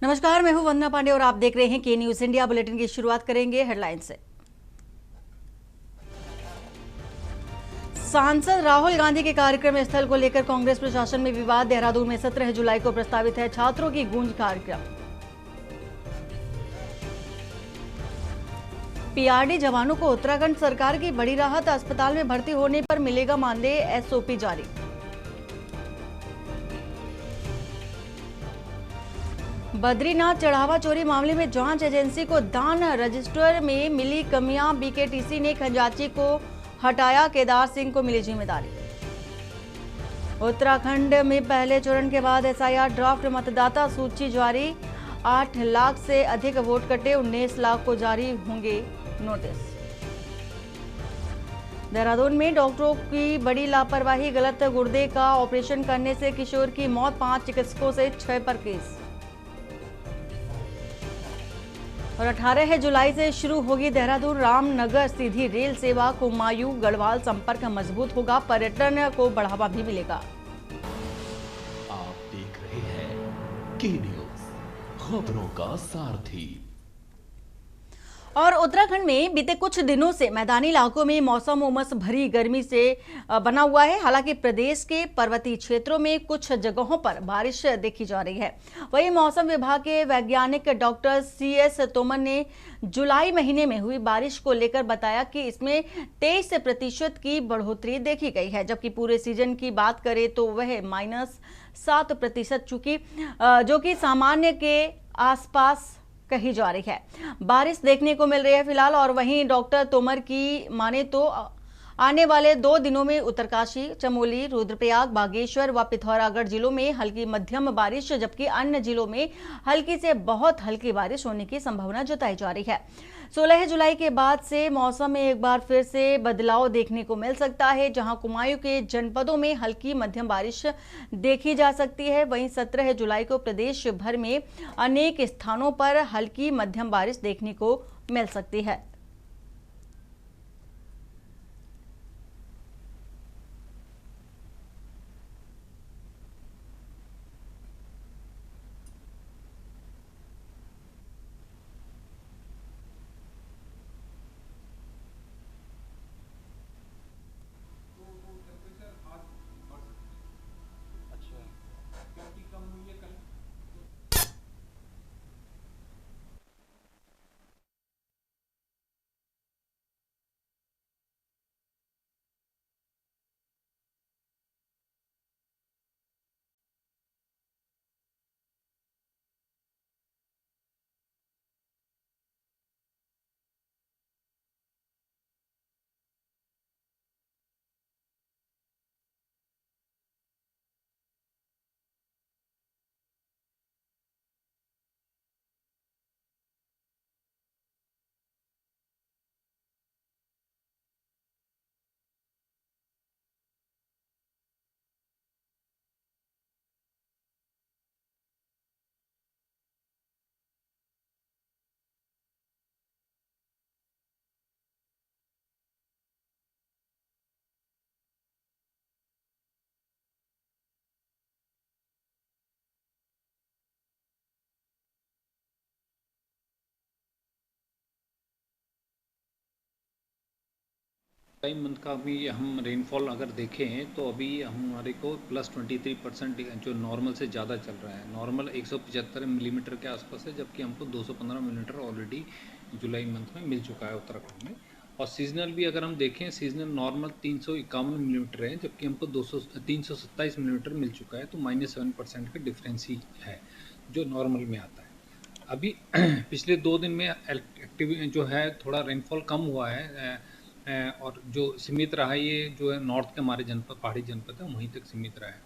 नमस्कार, मैं हूं वंदना पांडे और आप देख रहे हैं के न्यूज इंडिया। बुलेटिन की शुरुआत करेंगे हेडलाइन से। सांसद राहुल गांधी के कार्यक्रम स्थल को लेकर कांग्रेस प्रशासन में विवाद। देहरादून में 17 जुलाई को प्रस्तावित है छात्रों की गूंज कार्यक्रम। पीआरडी जवानों को उत्तराखंड सरकार की बड़ी राहत। अस्पताल में भर्ती होने पर मिलेगा मानदेय, एसओपी जारी। बद्रीनाथ चढ़ावा चोरी मामले में जांच एजेंसी को दान। रजिस्टर में मिली कमियां। बीकेटीसी ने खंजाची को हटाया, केदार सिंह को मिली जिम्मेदारी। उत्तराखंड में पहले चरण के बाद एसआईआर ड्राफ्ट मतदाता सूची जारी। 8 लाख से अधिक वोट कटे, 19 लाख को जारी होंगे नोटिस। देहरादून में डॉक्टरों की बड़ी लापरवाही। गलत गुर्दे का ऑपरेशन करने से किशोर की मौत। 5 चिकित्सकों से 6 पर केस। और 18 जुलाई से शुरू होगी देहरादून रामनगर सीधी रेल सेवा। कुमायूं गढ़वाल संपर्क मजबूत होगा, पर्यटन को बढ़ावा भी मिलेगा। आप देख रहे हैं के न्यूज, खबरों का सारथी। और उत्तराखंड में बीते कुछ दिनों से मैदानी इलाकों में मौसम उमस भरी गर्मी से बना हुआ है। हालांकि प्रदेश के पर्वतीय क्षेत्रों में कुछ जगहों पर बारिश देखी जा रही है। वहीं मौसम विभाग के वैज्ञानिक डॉक्टर सीएस तोमर ने जुलाई महीने में हुई बारिश को लेकर बताया कि इसमें 23% की बढ़ोतरी देखी गई है, जबकि पूरे सीजन की बात करें तो वह -7% चुकी, जो कि सामान्य के आसपास कही जा रही है। बारिश देखने को मिल रही है फिलहाल। और वहीं डॉक्टर तोमर की माने तो आने वाले 2 दिनों में उत्तरकाशी, चमोली, रुद्रप्रयाग, बागेश्वर व पिथौरागढ़ जिलों में हल्की मध्यम बारिश, जबकि अन्य जिलों में हल्की से बहुत हल्की बारिश होने की संभावना जताई जा रही है। 16 जुलाई के बाद से मौसम में एक बार फिर से बदलाव देखने को मिल सकता है, जहां कुमायूं के जनपदों में हल्की मध्यम बारिश देखी जा सकती है। वहीं 17 जुलाई को प्रदेश भर में अनेक स्थानों पर हल्की मध्यम बारिश देखने को मिल सकती है। जुलाई मंथ का भी हम रेनफॉल अगर देखें तो अभी हमारे को +23% जो नॉर्मल से ज़्यादा चल रहा है। नॉर्मल 175 मिलीमीटर के आसपास है, जबकि हमको 215 मिलीमीटर ऑलरेडी जुलाई मंथ में मिल चुका है उत्तराखंड में। और सीजनल भी अगर हम देखें, सीजनल नॉर्मल 351 मिलीमीटर है, जबकि हमको 327 मिलीमीटर मिल चुका है। तो -7% का डिफरेंस ही है जो नॉर्मल में आता है। अभी पिछले 2 दिन में एक्टिव जो है थोड़ा रेनफॉल कम हुआ है, और जो सीमित रहा ये जो है नॉर्थ के हमारे जनपद, पहाड़ी जनपद है, वहीं तक सीमित रहा है।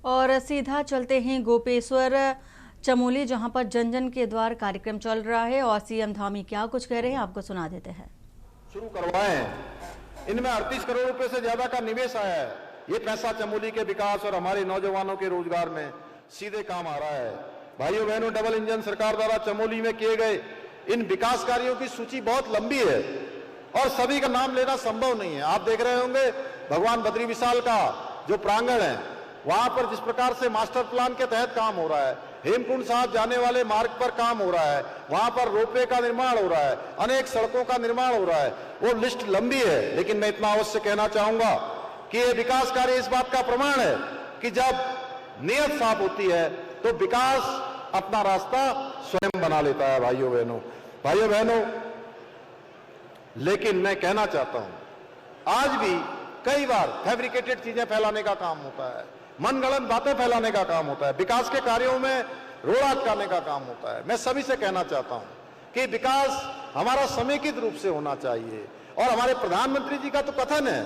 और सीधा चलते हैं गोपेश्वर चमोली, जहां पर जन जन के द्वार कार्यक्रम चल रहा है और सीएम धामी क्या कुछ कह रहे हैं आपको सुना देते हैं। शुरू करवाए हैं, इनमें 38 करोड़ रुपए से ज्यादा का निवेश आया है। ये पैसा चमोली के विकास और हमारे नौजवानों के रोजगार में सीधे काम आ रहा है। भाइयों बहनों, डबल इंजन सरकार द्वारा चमोली में किए गए इन विकास कार्यों की सूची बहुत लंबी है और सभी का नाम लेना संभव नहीं है। आप देख रहे होंगे भगवान बद्री विशाल का जो प्रांगण है, वहां पर जिस प्रकार से मास्टर प्लान के तहत काम हो रहा है, हेमकुंड साहब जाने वाले मार्ग पर काम हो रहा है, वहां पर रोपवे का निर्माण हो रहा है, अनेक सड़कों का निर्माण हो रहा है, वो लिस्ट लंबी है। लेकिन मैं इतना अवश्य कहना चाहूंगा कि ये विकास कार्य इस बात का प्रमाण है कि जब नीयत साफ होती है तो विकास अपना रास्ता स्वयं बना लेता है। भाइयों बहनों, लेकिन मैं कहना चाहता हूं आज भी कई बार फैब्रिकेटेड चीजें फैलाने का काम होता है, मनगढ़ंत बातें फैलाने का काम होता है, विकास के कार्यों में रोड़ा अटकाने का काम होता है। मैं सभी से कहना चाहता हूं कि विकास हमारा समेकित रूप से होना चाहिए और हमारे प्रधानमंत्री जी का तो कथन है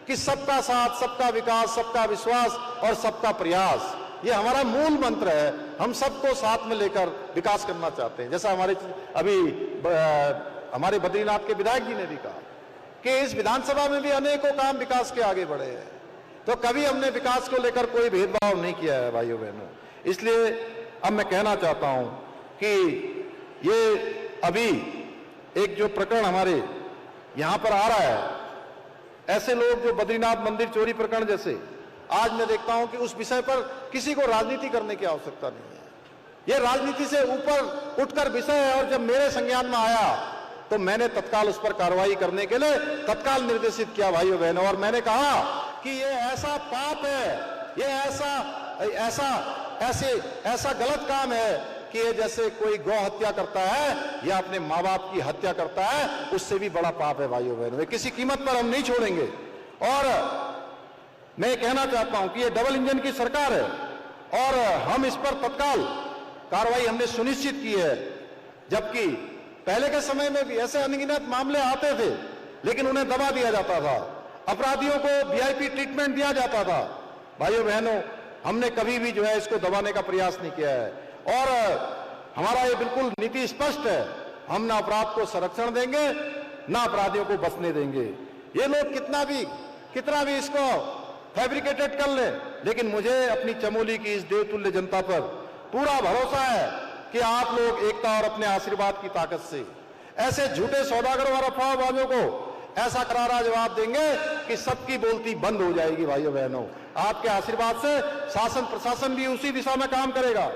कि सबका साथ, सबका विकास, सबका विश्वास और सबका प्रयास, ये हमारा मूल मंत्र है। हम सबको साथ में लेकर विकास करना चाहते हैं। जैसा हमारे बद्रीनाथ के विधायक जी ने भी कहा कि इस विधानसभा में भी अनेकों काम विकास के आगे बढ़े हैं, तो कभी हमने विकास को लेकर कोई भेदभाव नहीं किया है भाइयों बहनों। इसलिए अब मैं कहना चाहता हूं कि ये अभी एक जो प्रकरण हमारे यहां पर आ रहा है, ऐसे लोग जो बद्रीनाथ मंदिर चोरी प्रकरण जैसे, आज मैं देखता हूं कि उस विषय पर किसी को राजनीति करने की आवश्यकता नहीं है। यह राजनीति से ऊपर उठकर विषय है और जब मेरे संज्ञान में आया तो मैंने तत्काल उस पर कार्रवाई करने के लिए तत्काल निर्देशित किया भाइयों बहनों। और मैंने कहा कि ये ऐसा पाप है, ये ऐसा गलत काम है कि ये जैसे कोई गौ हत्या करता है या अपने माँ बाप की हत्या करता है, उससे भी बड़ा पाप है भाइयों बहनों। किसी कीमत पर हम नहीं छोड़ेंगे। और मैं कहना चाहता हूं कि ये डबल इंजन की सरकार है और हम इस पर तत्काल कार्रवाई हमने सुनिश्चित की है। जबकि पहले के समय में भी ऐसे अनगिनत मामले आते थे लेकिन उन्हें दबा दिया जाता था, अपराधियों को वीआईपी ट्रीटमेंट दिया जाता था। भाइयों बहनों, हमने कभी भी जो है इसको दबाने का प्रयास नहीं किया है और हमारा ये बिल्कुल नीति स्पष्ट है, हम ना अपराध को संरक्षण देंगे ना अपराधियों को बचने देंगे। ये लोग कितना भी इसको फैब्रिकेटेड कर ले, लेकिन मुझे अपनी चमोली की इस देवतुल्य जनता पर पूरा भरोसा है कि आप लोग एकता और अपने आशीर्वाद की ताकत से ऐसे झूठे सौदागरों और अफवाहबाजों को ऐसा करारा जवाब देंगे कि सबकी बोलती बंद हो जाएगी। भाइयों बहनों, आपके आशीर्वाद से शासन प्रशासन भी उसी दिशा में काम करेगा।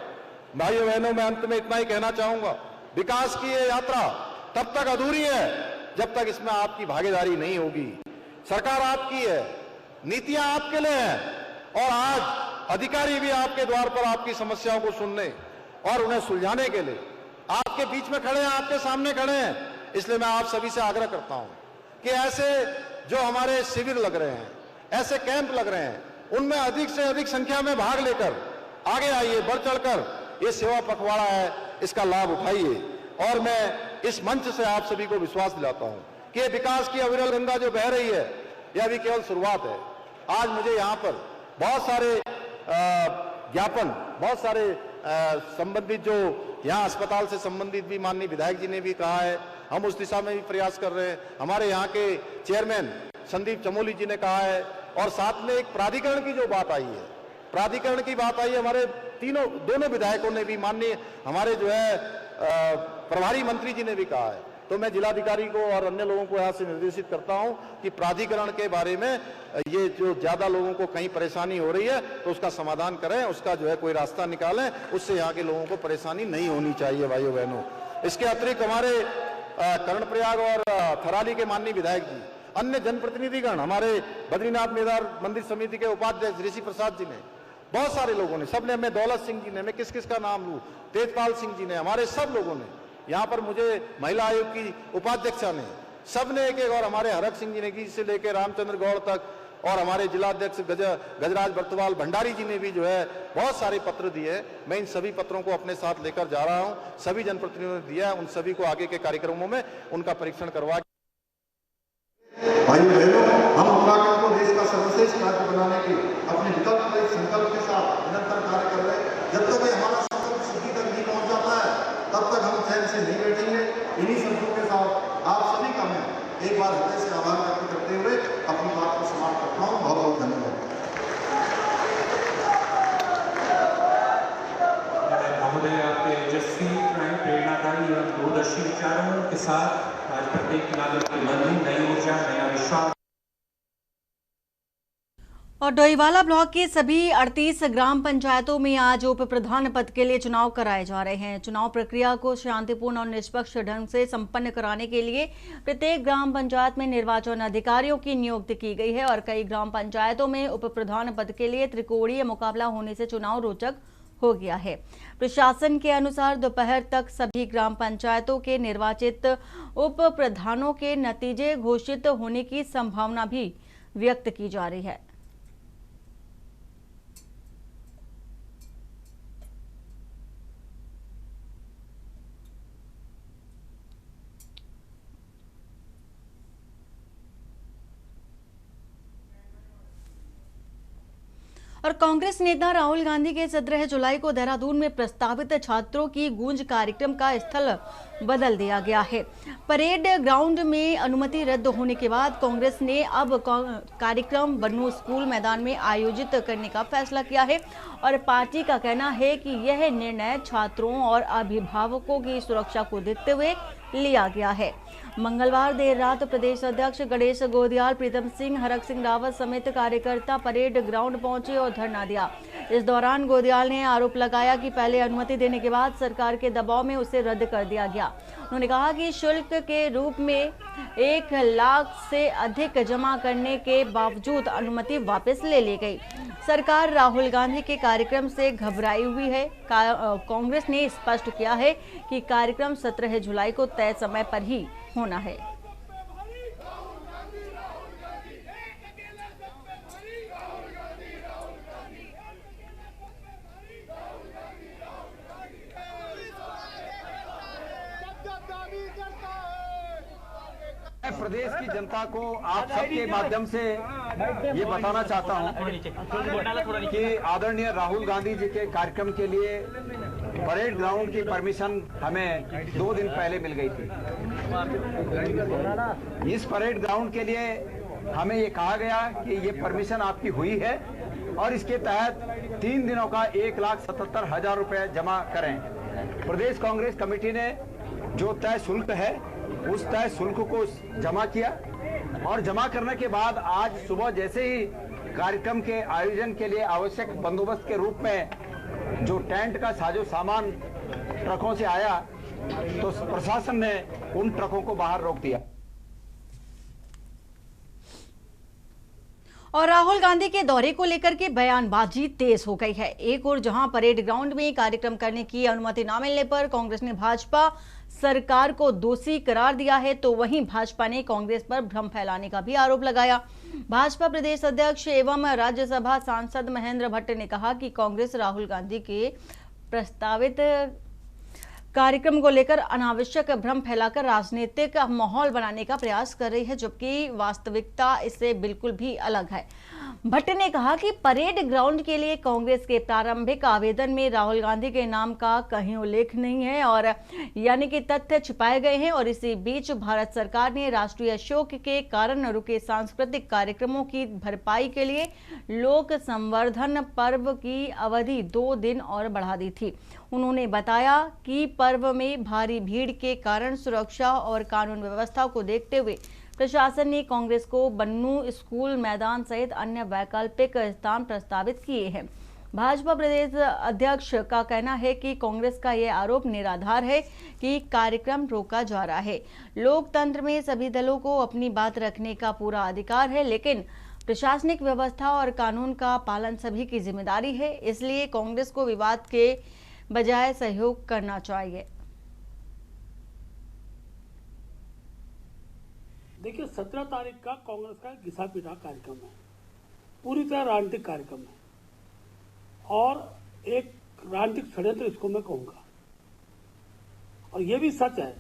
भाइयों बहनों, मैं अंत में इतना ही कहना चाहूंगा, विकास की ये यात्रा तब तक अधूरी है जब तक इसमें आपकी भागीदारी नहीं होगी। सरकार आपकी है, नीतियां आपके लिए हैं और आज अधिकारी भी आपके द्वार पर आपकी समस्याओं को सुनने और उन्हें सुलझाने के लिए आपके बीच में खड़े हैं, आपके सामने खड़े हैं। इसलिए मैं आप सभी से आग्रह करता हूं कि ऐसे जो हमारे शिविर लग रहे हैं, ऐसे कैंप लग रहे हैं, उनमें अधिक से अधिक संख्या में भाग लेकर आगे आइए, बढ़ चढ़कर ये सेवा पखवाड़ा है, इसका लाभ उठाइए। और मैं इस मंच से आप सभी को विश्वास दिलाता हूं कि ये विकास की अविरल गंगा जो बह रही है, यह अभी केवल शुरुआत है। आज मुझे यहाँ पर बहुत सारे ज्ञापन, बहुत सारे संबंधित जो यहाँ अस्पताल से संबंधित भी माननीय विधायक जी ने भी कहा है, हम उस दिशा में भी प्रयास कर रहे हैं। हमारे यहाँ के चेयरमैन संदीप चमोली जी ने कहा है और साथ में एक प्राधिकरण की जो बात आई है, प्राधिकरण की बात आई है, हमारे दोनों विधायकों ने भी, माननीय हमारे जो है प्रभारी मंत्री जी ने भी कहा है। तो मैं जिलाधिकारी को और अन्य लोगों को यहाँ से निर्देशित करता हूँ कि प्राधिकरण के बारे में ये जो ज्यादा लोगों को कहीं परेशानी हो रही है तो उसका समाधान करें, उसका जो है कोई रास्ता निकालें, उससे यहाँ के लोगों को परेशानी नहीं होनी चाहिए। भाइयों बहनों, इसके अतिरिक्त हमारे कर्णप्रयाग और थराली के माननीय विधायक जी, अन्य जनप्रतिनिधिगण, हमारे बद्रीनाथ मेदार मंदिर समिति के उपाध्यक्ष ऋषि प्रसाद जी ने, बहुत सारे लोगों ने, सबने, हमें दौलत सिंह जी ने, मैं किस किस का नाम लूं, तेजपाल सिंह जी ने, हमारे सब लोगों ने, यहाँ पर मुझे महिला आयोग की उपाध्यक्षा ने, सबने एक एक, और हमारे हरक सिंह जी ने से लेकर रामचंद्र गौड़ तक, और हमारे जिलाध्यक्ष गजराज बर्तवाल भंडारी जी ने भी जो है बहुत सारे पत्र दिए। मैं इन सभी पत्रों को अपने साथ लेकर जा रहा हूँ, सभी जनप्रतिनिधियों ने दिया, उन सभी को आगे के कार्यक्रमों में उनका परीक्षण करवा। भाइयों बहनों, हम उत्तराखंड को देश का सर्वश्रेष्ठ राज्य बनाने के अपने विकल्प संकल्प के साथ निरंतर कार्य कर रहे हैं। जब तक हमारा संकल्प सिद्धि तक नहीं पहुंच जाता है तब तक हम चैन से नहीं बैठेंगे। इन्हीं शब्दों के साथ आप सभी का मैं एक बार हृदय से आभार व्यक्त करते हुए अपनी बात को समाप्त करता हूँ। बहुत बहुत धन्यवाद। महोदय, आपके यशस्वी, प्रेरणादायी एवं दूरदर्शी विचारों के साथ आज प्रत्येक नागरिक के मन में नई ऊर्जा, नया विश्वास। और डोईवाला ब्लॉक के सभी 38 ग्राम पंचायतों में आज उप प्रधान पद के लिए चुनाव कराए जा रहे हैं। चुनाव प्रक्रिया को शांतिपूर्ण और निष्पक्ष ढंग से संपन्न कराने के लिए प्रत्येक ग्राम पंचायत में निर्वाचन अधिकारियों की नियुक्ति की गई है और कई ग्राम पंचायतों में उप प्रधान पद के लिए त्रिकोणीय मुकाबला होने से चुनाव रोचक हो गया है। प्रशासन के अनुसार दोपहर तक सभी ग्राम पंचायतों के निर्वाचित उप प्रधानों के नतीजे घोषित होने की संभावना भी व्यक्त की जा रही है। और कांग्रेस नेता राहुल गांधी के 17 जुलाई को देहरादून में प्रस्तावित छात्रों की गूंज कार्यक्रम का स्थल बदल दिया गया है। परेड ग्राउंड में अनुमति रद्द होने के बाद कांग्रेस ने अब कार्यक्रम बन्नू स्कूल मैदान में आयोजित करने का फैसला किया है और पार्टी का कहना है कि यह निर्णय छात्रों और अभिभावकों की सुरक्षा को देखते हुए लिया गया है। मंगलवार देर रात प्रदेश अध्यक्ष गणेश गोदियाल, प्रीतम सिंह, हरक सिंह रावत समेत कार्यकर्ता परेड ग्राउंड पहुंचे और धरना दिया। इस दौरान गोदियाल ने आरोप लगाया कि पहले अनुमति देने के बाद सरकार के दबाव में उसे रद्द कर दिया गया। उन्होंने कहा कि शुल्क के रूप में 1 लाख से अधिक जमा करने के बावजूद अनुमति वापस ले ली गई। सरकार राहुल गांधी के कार्यक्रम से घबराई हुई है। कांग्रेस ने स्पष्ट किया है कि कार्यक्रम 17 जुलाई को तय समय पर ही होना है। प्रदेश की जनता को आप सबके माध्यम से ये बताना चाहता हूं कि आदरणीय राहुल गांधी जी के कार्यक्रम के लिए परेड ग्राउंड की परमिशन हमें 2 दिन पहले मिल गई थी। इस परेड ग्राउंड के लिए हमें ये कहा गया कि ये परमिशन आपकी हुई है और इसके तहत 3 दिनों का 1,77,000 रुपए जमा करें। प्रदेश कांग्रेस कमेटी ने जो तय शुल्क है उस तय शुल्क को जमा किया और जमा करने के बाद आज सुबह जैसे ही कार्यक्रम के आयोजन के लिए आवश्यक बंदोबस्त के रूप में जो टेंट का साजो सामान ट्रकों से आया तो प्रशासन ने उन ट्रकों को बाहर रोक दिया। और राहुल गांधी के दौरे को लेकर के बयानबाजी तेज हो गई है। एक और जहां परेड ग्राउंड में कार्यक्रम करने की अनुमति न मिलने पर कांग्रेस ने भाजपा सरकार को दोषी करार दिया है, तो वहीं भाजपा ने कांग्रेस पर भ्रम फैलाने का भी आरोप लगाया। भाजपा प्रदेश अध्यक्ष एवं राज्यसभा सांसद महेंद्र भट्ट ने कहा कि कांग्रेस राहुल गांधी के प्रस्तावित कार्यक्रम को लेकर अनावश्यक भ्रम फैलाकर राजनीतिक माहौल बनाने का प्रयास कर रही है, जबकि वास्तविकता इससे बिल्कुल भी अलग है। भट्ट ने कहा कि परेड ग्राउंड के लिए कांग्रेस के प्रारंभिक आवेदन में राहुल गांधी के नाम का कहीं उल्लेख नहीं है और यानी कि तथ्य छिपाए गए हैं और इसी बीच भारत सरकार ने राष्ट्रीय शोक के कारण रुके सांस्कृतिक कार्यक्रमों की भरपाई के लिए लोक संवर्धन पर्व की अवधि 2 दिन और बढ़ा दी थी। उन्होंने बताया कि पर्व में भारी भीड़ के कारण सुरक्षा और कानून व्यवस्था को देखते हुए प्रशासन ने कांग्रेस को बन्नू स्कूल मैदान सहित अन्य वैकल्पिक स्थान प्रस्तावित किए हैं। भाजपा प्रदेश अध्यक्ष का कहना है कि कांग्रेस का यह आरोप निराधार है कि कार्यक्रम रोका जा रहा है। लोकतंत्र में सभी दलों को अपनी बात रखने का पूरा अधिकार है, लेकिन प्रशासनिक व्यवस्था और कानून का पालन सभी की जिम्मेदारी है, इसलिए कांग्रेस को विवाद के बजाय सहयोग करना चाहिए। देखिए 17 तारीख का कांग्रेस का घिसा पीटा कार्यक्रम है, पूरी तरह राजनीतिक कार्यक्रम है और एक राजनीतिक षड्यंत्र इसको मैं कहूंगा। और यह भी सच है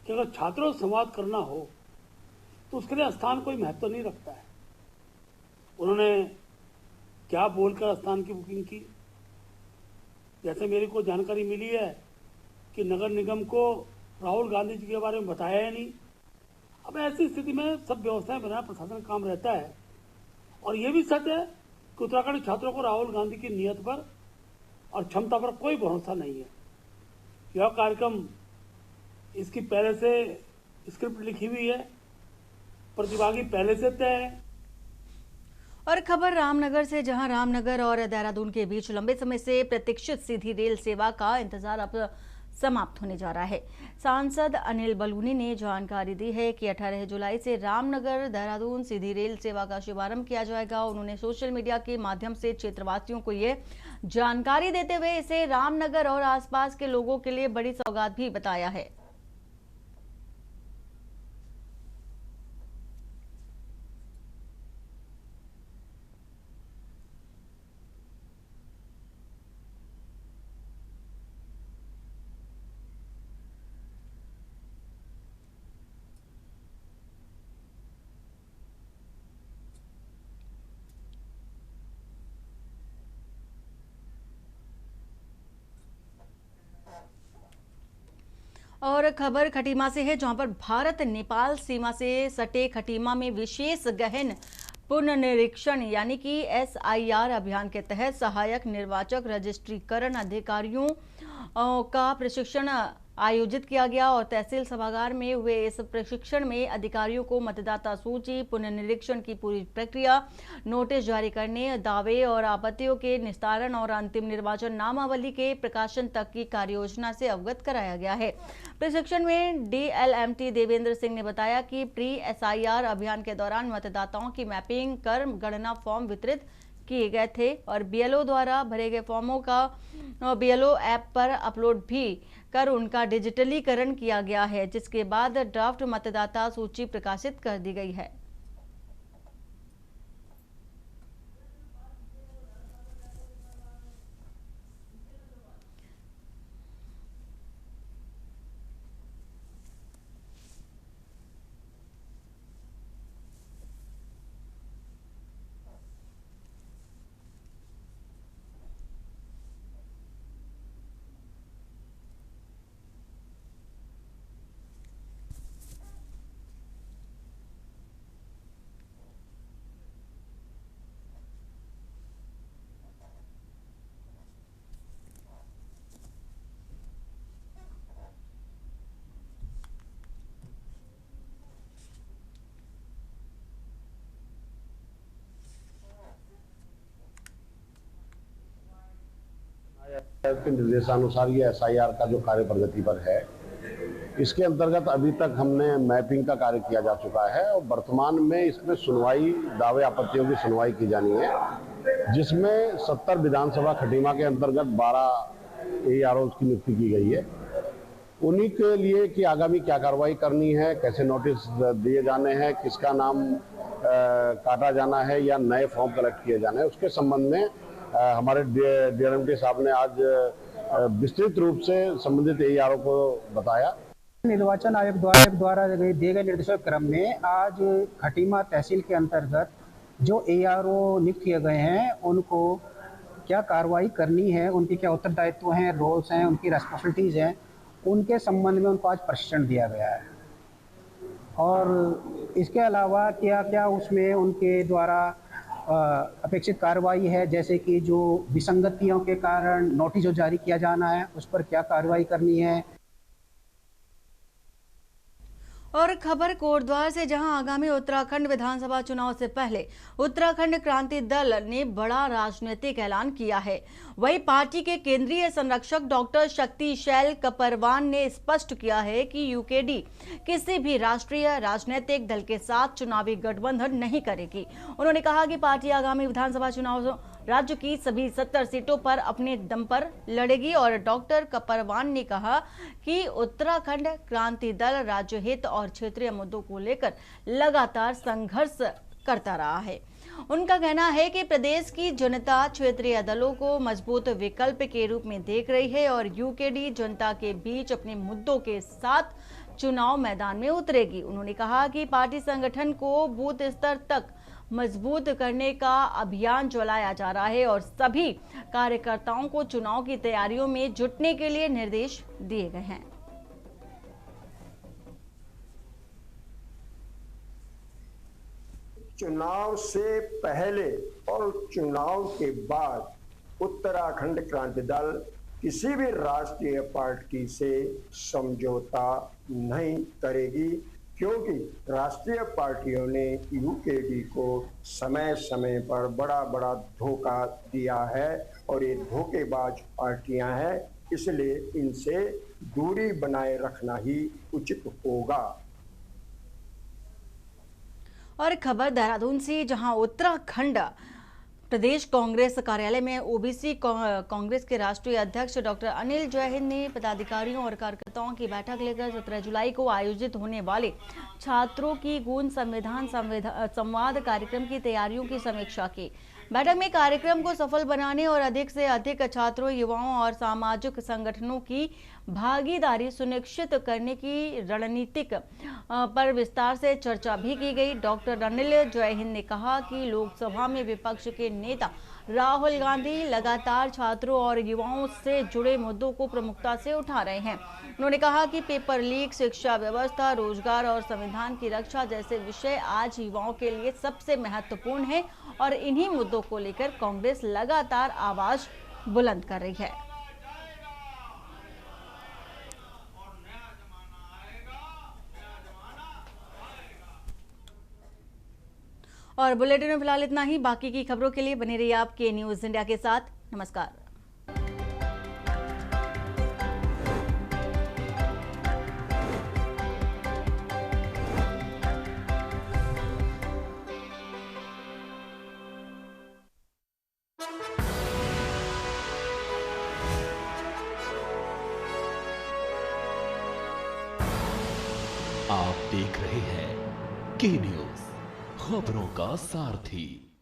कि अगर छात्रों से संवाद करना हो तो उसके लिए स्थान कोई महत्व नहीं रखता है। उन्होंने क्या बोलकर स्थान की बुकिंग की, जैसे मेरे को जानकारी मिली है कि नगर निगम को राहुल गांधी जी के बारे में बताया ही नहीं। अब ऐसी स्थिति में सब व्यवस्थाएं बनाए प्रशासन काम रहता है। और ये भी सच है कि उत्तराखंड छात्रों को राहुल गांधी की नीयत पर और क्षमता पर कोई भरोसा नहीं है। यह कार्यक्रम इसकी पहले से स्क्रिप्ट लिखी हुई है, प्रतिभागी पहले से तय है। और खबर रामनगर से, जहां रामनगर और देहरादून के बीच लंबे समय से प्रतीक्षित सीधी रेल सेवा का इंतजार अब समाप्त होने जा रहा है। सांसद अनिल बलूनी ने जानकारी दी है कि 18 जुलाई से रामनगर देहरादून सीधी रेल सेवा का शुभारंभ किया जाएगा। उन्होंने सोशल मीडिया के माध्यम से क्षेत्रवासियों को ये जानकारी देते हुए इसे रामनगर और आसपास के लोगों के लिए बड़ी सौगात भी बताया है। और खबर खटीमा से है, जहां पर भारत नेपाल सीमा से सटे खटीमा में विशेष गहन पुनर्निरीक्षण यानी कि SIR अभियान के तहत सहायक निर्वाचक रजिस्ट्रीकरण अधिकारियों का प्रशिक्षण आयोजित किया गया। और तहसील सभागार में हुए इस प्रशिक्षण में अधिकारियों को मतदाता सूची पुनर्निरीक्षण की पूरी प्रक्रिया, नोटिस जारी करने, दावे और आपत्तियों के निस्तारण और अंतिम निर्वाचन नामावली के प्रकाशन तक की कार्ययोजना से अवगत कराया गया है। प्रशिक्षण में DLMT देवेंद्र सिंह ने बताया कि प्री SIR अभियान के दौरान मतदाताओं की मैपिंग कर गणना फॉर्म वितरित किए गए थे और BLO द्वारा भरे गए फॉर्मों का BLO ऐप पर अपलोड भी कर उनका डिजिटलीकरण किया गया है, जिसके बाद ड्राफ्ट मतदाता सूची प्रकाशित कर दी गई है। के निर्देशानुसार ये SIR का जो कार्य प्रगति पर है, इसके अंतर्गत अभी तक हमने मैपिंग का कार्य किया जा चुका है और वर्तमान में इसमें सुनवाई, दावे आपत्तियों की सुनवाई की जानी है, जिसमें 70 विधानसभा खटीमा के अंतर्गत 12 AROs की नियुक्ति की गई है। उन्हीं के लिए कि आगामी क्या कार्रवाई करनी है, कैसे नोटिस दिए जाने हैं, किसका नाम काटा जाना है या नए फॉर्म कलेक्ट किए जाने हैं, उसके संबंध में हमारे DLMT साहब ने आज विस्तृत रूप से संबंधित ARO को बताया। निर्वाचन आयोग द्वारा दिए गए निर्देशों के क्रम में आज खटीमा तहसील के अंतर्गत जो ARO नियुक्त किए गए हैं, उनको क्या कार्रवाई करनी है, उनके क्या उत्तरदायित्व हैं, रोल्स हैं, उनकी रेस्पॉन्सिबिलिटीज हैं, उनके संबंध में उनको आज प्रशिक्षण दिया गया है। और इसके अलावा क्या क्या उसमें उनके द्वारा अपेक्षित कार्रवाई है, जैसे कि जो विसंगतियों के कारण नोटिस जो जारी किया जाना है उस पर क्या कार्रवाई करनी है। और खबर कोटद्वार से, जहां आगामी उत्तराखंड विधानसभा चुनाव से पहले उत्तराखंड क्रांति दल ने बड़ा राजनीतिक ऐलान किया है। वहीं पार्टी के केंद्रीय संरक्षक डॉक्टर शक्ति शैल कपरवान ने स्पष्ट किया है कि UKD किसी भी राष्ट्रीय राजनीतिक दल के साथ चुनावी गठबंधन नहीं करेगी। उन्होंने कहा कि पार्टी आगामी विधानसभा चुनाव राज्य की सभी 70 सीटों पर अपने दम पर लड़ेगी। और डॉक्टर कपरवान ने कहा कि उत्तराखंड क्रांति दल राज्य हित और क्षेत्रीय मुद्दों को लेकर लगातार संघर्ष करता रहा है। उनका कहना है कि प्रदेश की जनता क्षेत्रीय दलों को मजबूत विकल्प के रूप में देख रही है और UKD जनता के बीच अपने मुद्दों के साथ चुनाव मैदान में उतरेगी। उन्होंने कहा कि पार्टी संगठन को बूथ स्तर तक मजबूत करने का अभियान चलाया जा रहा है और सभी कार्यकर्ताओं को चुनाव की तैयारियों में जुटने के लिए निर्देश दिए गए हैं। चुनाव से पहले और चुनाव के बाद उत्तराखंड क्रांति दल किसी भी राष्ट्रीय पार्टी से समझौता नहीं करेगी। क्योंकि राष्ट्रीय पार्टियों ने यूकेडी को समय समय पर बड़ा बड़ा धोखा दिया है और ये धोखेबाज पार्टियां हैं, इसलिए इनसे दूरी बनाए रखना ही उचित होगा। और खबर देहरादून से, जहां उत्तराखंड प्रदेश कांग्रेस कार्यालय में ओबीसी कांग्रेस के राष्ट्रीय अध्यक्ष डॉक्टर अनिल जैन ने पदाधिकारियों और कार्यकर्ताओं की बैठक लेकर 17 जुलाई को आयोजित होने वाले छात्रों की गूंज संवाद कार्यक्रम की तैयारियों की समीक्षा की। बैठक में कार्यक्रम को सफल बनाने और अधिक से अधिक छात्रों, युवाओं और सामाजिक संगठनों की भागीदारी सुनिश्चित करने की रणनीतिक पर विस्तार से चर्चा भी की गई। डॉक्टर अनिल जैन ने कहा कि लोकसभा में विपक्ष के नेता राहुल गांधी लगातार छात्रों और युवाओं से जुड़े मुद्दों को प्रमुखता से उठा रहे हैं। उन्होंने कहा कि पेपर लीक, शिक्षा व्यवस्था, रोजगार और संविधान की रक्षा जैसे विषय आज युवाओं के लिए सबसे महत्वपूर्ण हैं और इन्हीं मुद्दों को लेकर कांग्रेस लगातार आवाज बुलंद कर रही है। और बुलेटिन में फिलहाल इतना ही। बाकी की खबरों के लिए बने रहिए आप के न्यूज इंडिया के साथ। नमस्कार। आप देख रहे हैं के न्यूज, खबरों का सारथी।